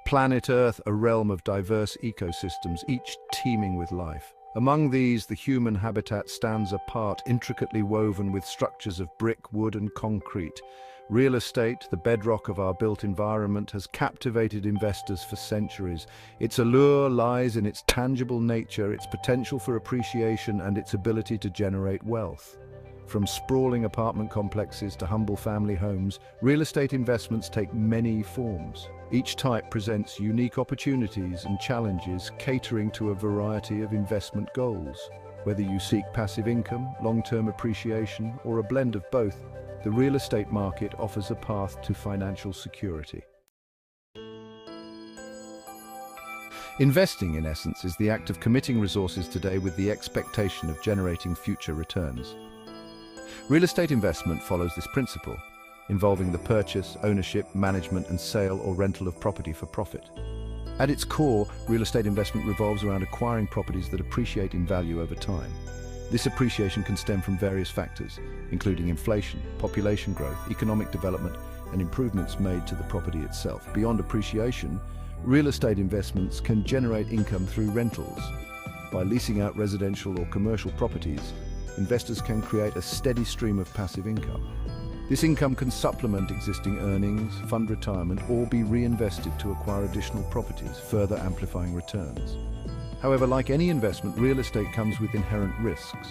Planet Earth, a realm of diverse ecosystems, each teeming with life. Among these, the human habitat stands apart, intricately woven with structures of brick, wood, and concrete. Real estate, the bedrock of our built environment, has captivated investors for centuries. Its allure lies in its tangible nature, its potential for appreciation, and its ability to generate wealth. From sprawling apartment complexes to humble family homes, real estate investments take many forms. Each type presents unique opportunities and challenges, catering to a variety of investment goals. Whether you seek passive income, long-term appreciation, or a blend of both, the real estate market offers a path to financial security. Investing, in essence, is the act of committing resources today with the expectation of generating future returns. Real estate investment follows this principle, involving the purchase, ownership, management, and sale or rental of property for profit. At its core, real estate investment revolves around acquiring properties that appreciate in value over time. This appreciation can stem from various factors, including inflation, population growth, economic development, and improvements made to the property itself. Beyond appreciation, real estate investments can generate income through rentals. By leasing out residential or commercial properties, investors can create a steady stream of passive income. This income can supplement existing earnings, fund retirement, or be reinvested to acquire additional properties, further amplifying returns. However, like any investment, real estate comes with inherent risks.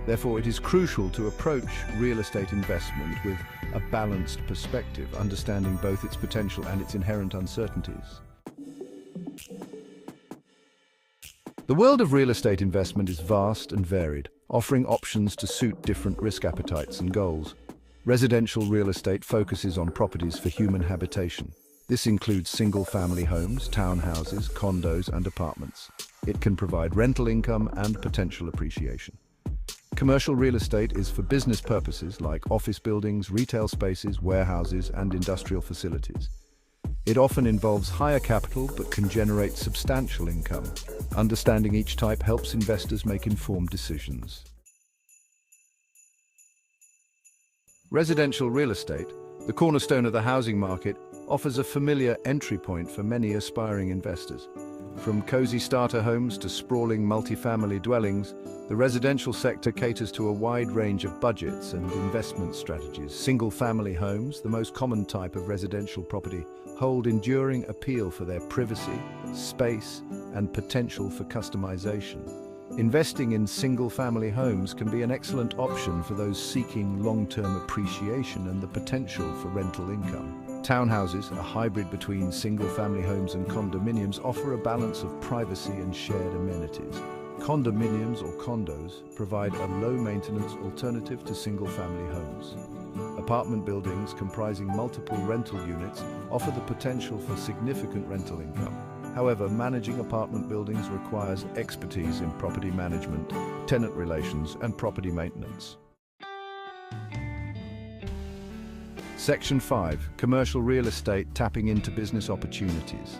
Therefore, it is crucial to approach real estate investment with a balanced perspective, understanding both its potential and its inherent uncertainties. The world of real estate investment is vast and varied, offering options to suit different risk appetites and goals. Residential real estate focuses on properties for human habitation. This includes single-family homes, townhouses, condos, and apartments. It can provide rental income and potential appreciation. Commercial real estate is for business purposes like office buildings, retail spaces, warehouses, and industrial facilities. It often involves higher capital but can generate substantial income. Understanding each type helps investors make informed decisions. Residential real estate, the cornerstone of the housing market, offers a familiar entry point for many aspiring investors. From cozy starter homes to sprawling multifamily dwellings, the residential sector caters to a wide range of budgets and investment strategies. Single-family homes, the most common type of residential property, hold enduring appeal for their privacy, space, and potential for customization. Investing in single-family homes can be an excellent option for those seeking long-term appreciation and the potential for rental income. Townhouses, a hybrid between single-family homes and condominiums, offer a balance of privacy and shared amenities. Condominiums or condos provide a low-maintenance alternative to single-family homes. Apartment buildings comprising multiple rental units offer the potential for significant rental income. However, managing apartment buildings requires expertise in property management, tenant relations, and property maintenance. Section 5. Commercial real estate tapping into business opportunities.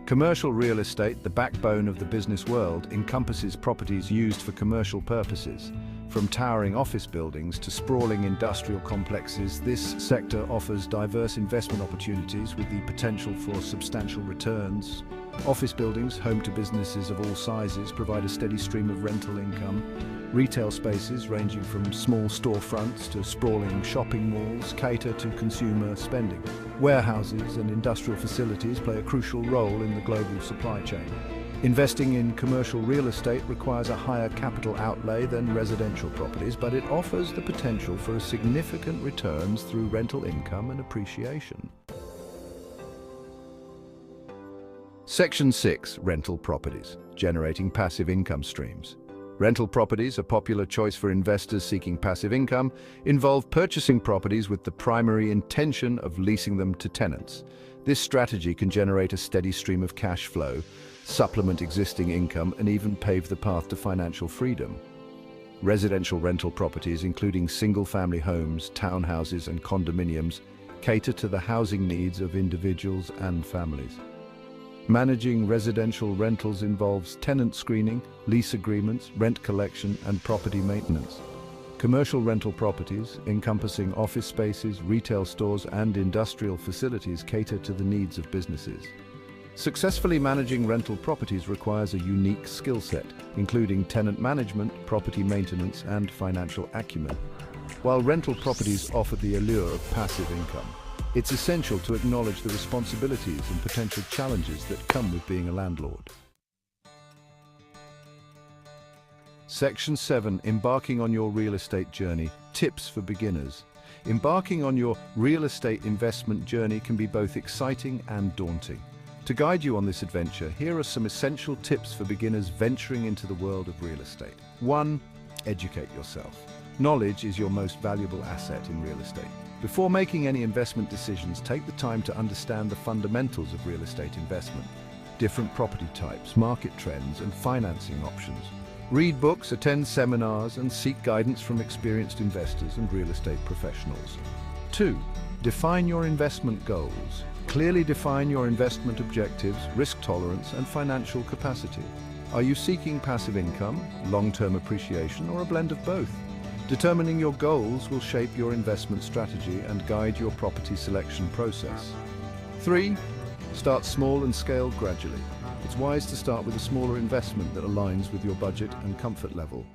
Commercial real estate, the backbone of the business world, encompasses properties used for commercial purposes. From towering office buildings to sprawling industrial complexes, this sector offers diverse investment opportunities with the potential for substantial returns. Office buildings, home to businesses of all sizes, provide a steady stream of rental income. Retail spaces, ranging from small storefronts to sprawling shopping malls, cater to consumer spending. Warehouses and industrial facilities play a crucial role in the global supply chain. Investing in commercial real estate requires a higher capital outlay than residential properties, but it offers the potential for significant returns through rental income and appreciation. Section 6. Rental properties, generating passive income streams. Rental properties, a popular choice for investors seeking passive income, involve purchasing properties with the primary intention of leasing them to tenants. This strategy can generate a steady stream of cash flow, supplement existing income, and even pave the path to financial freedom. Residential rental properties, including single-family homes, townhouses, and condominiums, cater to the housing needs of individuals and families. Managing residential rentals involves tenant screening, lease agreements, rent collection, and property maintenance. Commercial rental properties, encompassing office spaces, retail stores, and industrial facilities, cater to the needs of businesses. Successfully managing rental properties requires a unique skill set, including tenant management, property maintenance, and financial acumen. While rental properties offer the allure of passive income, it's essential to acknowledge the responsibilities and potential challenges that come with being a landlord. Section 7. Embarking on your real estate journey. Tips for beginners. Embarking on your real estate investment journey can be both exciting and daunting. To guide you on this adventure, here are some essential tips for beginners venturing into the world of real estate. 1. Educate yourself. Knowledge is your most valuable asset in real estate. Before making any investment decisions, take the time to understand the fundamentals of real estate investment, different property types, market trends, and financing options. Read books, attend seminars, and seek guidance from experienced investors and real estate professionals. 2. Define your investment goals. Clearly define your investment objectives, risk tolerance, and financial capacity. Are you seeking passive income, long-term appreciation, or a blend of both? Determining your goals will shape your investment strategy and guide your property selection process. 3. Start small and scale gradually. It's wise to start with a smaller investment that aligns with your budget and comfort level.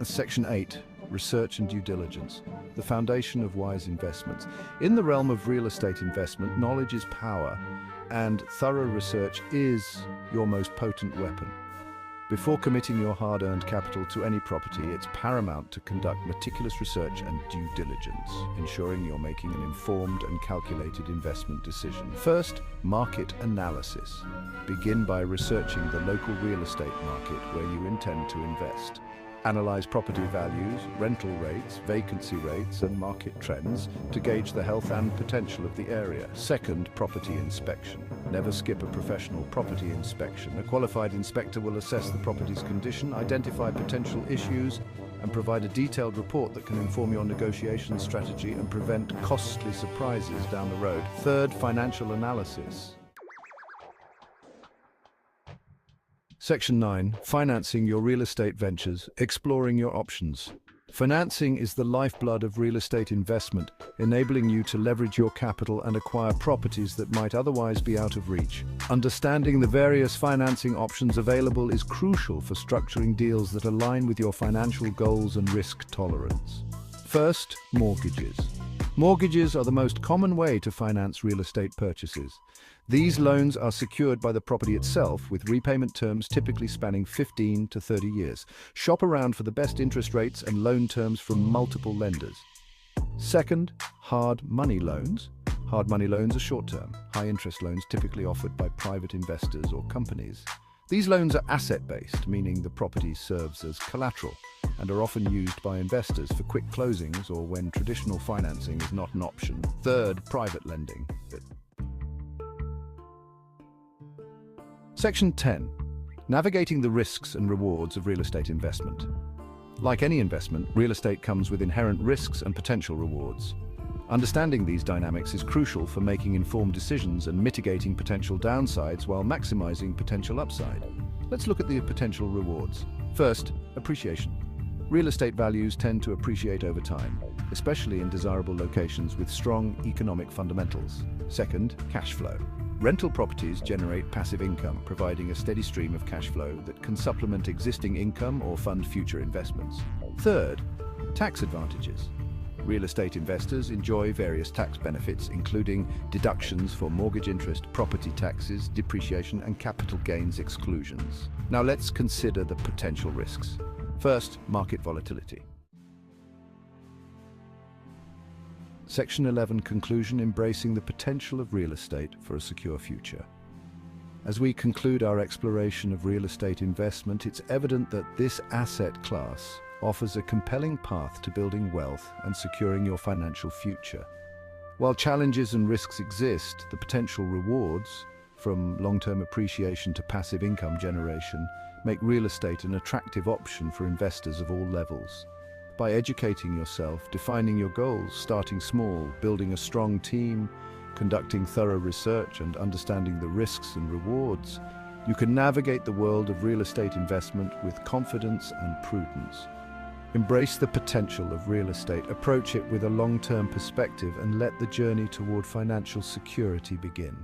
Section 8. Research and due diligence. The foundation of wise investments. In the realm of real estate investment, knowledge is power, and thorough research is your most potent weapon. Before committing your hard-earned capital to any property, it's paramount to conduct meticulous research and due diligence, ensuring you're making an informed and calculated investment decision. First, market analysis. Begin by researching the local real estate market where you intend to invest. Analyze property values, rental rates, vacancy rates, and market trends to gauge the health and potential of the area. Second, property inspection. Never skip a professional property inspection. A qualified inspector will assess the property's condition, identify potential issues, and provide a detailed report that can inform your negotiation strategy and prevent costly surprises down the road. Third, financial analysis. Section 9. Financing your real estate ventures, exploring your options. Financing is the lifeblood of real estate investment, enabling you to leverage your capital and acquire properties that might otherwise be out of reach. Understanding the various financing options available is crucial for structuring deals that align with your financial goals and risk tolerance. First, mortgages. Mortgages are the most common way to finance real estate purchases. These loans are secured by the property itself, with repayment terms typically spanning 15 to 30 years. Shop around for the best interest rates and loan terms from multiple lenders. Second, hard money loans. Hard money loans are short-term, high-interest loans typically offered by private investors or companies. These loans are asset-based, meaning the property serves as collateral, and are often used by investors for quick closings or when traditional financing is not an option. Third, private lending. Section 10. Navigating the risks and rewards of real estate investment. Like any investment, real estate comes with inherent risks and potential rewards. Understanding these dynamics is crucial for making informed decisions and mitigating potential downsides while maximizing potential upside. Let's look at the potential rewards. First, appreciation. Real estate values tend to appreciate over time, especially in desirable locations with strong economic fundamentals. Second, cash flow. Rental properties generate passive income, providing a steady stream of cash flow that can supplement existing income or fund future investments. Third, tax advantages. Real estate investors enjoy various tax benefits, including deductions for mortgage interest, property taxes, depreciation, and capital gains exclusions. Now let's consider the potential risks. First, market volatility. Section 11. Conclusion. Embracing the potential of real estate for a secure future. As we conclude our exploration of real estate investment, it's evident that this asset class offers a compelling path to building wealth and securing your financial future. While challenges and risks exist, the potential rewards, from long-term appreciation to passive income generation, make real estate an attractive option for investors of all levels. By educating yourself, defining your goals, starting small, building a strong team, conducting thorough research, and understanding the risks and rewards, you can navigate the world of real estate investment with confidence and prudence. Embrace the potential of real estate, approach it with a long-term perspective, and let the journey toward financial security begin.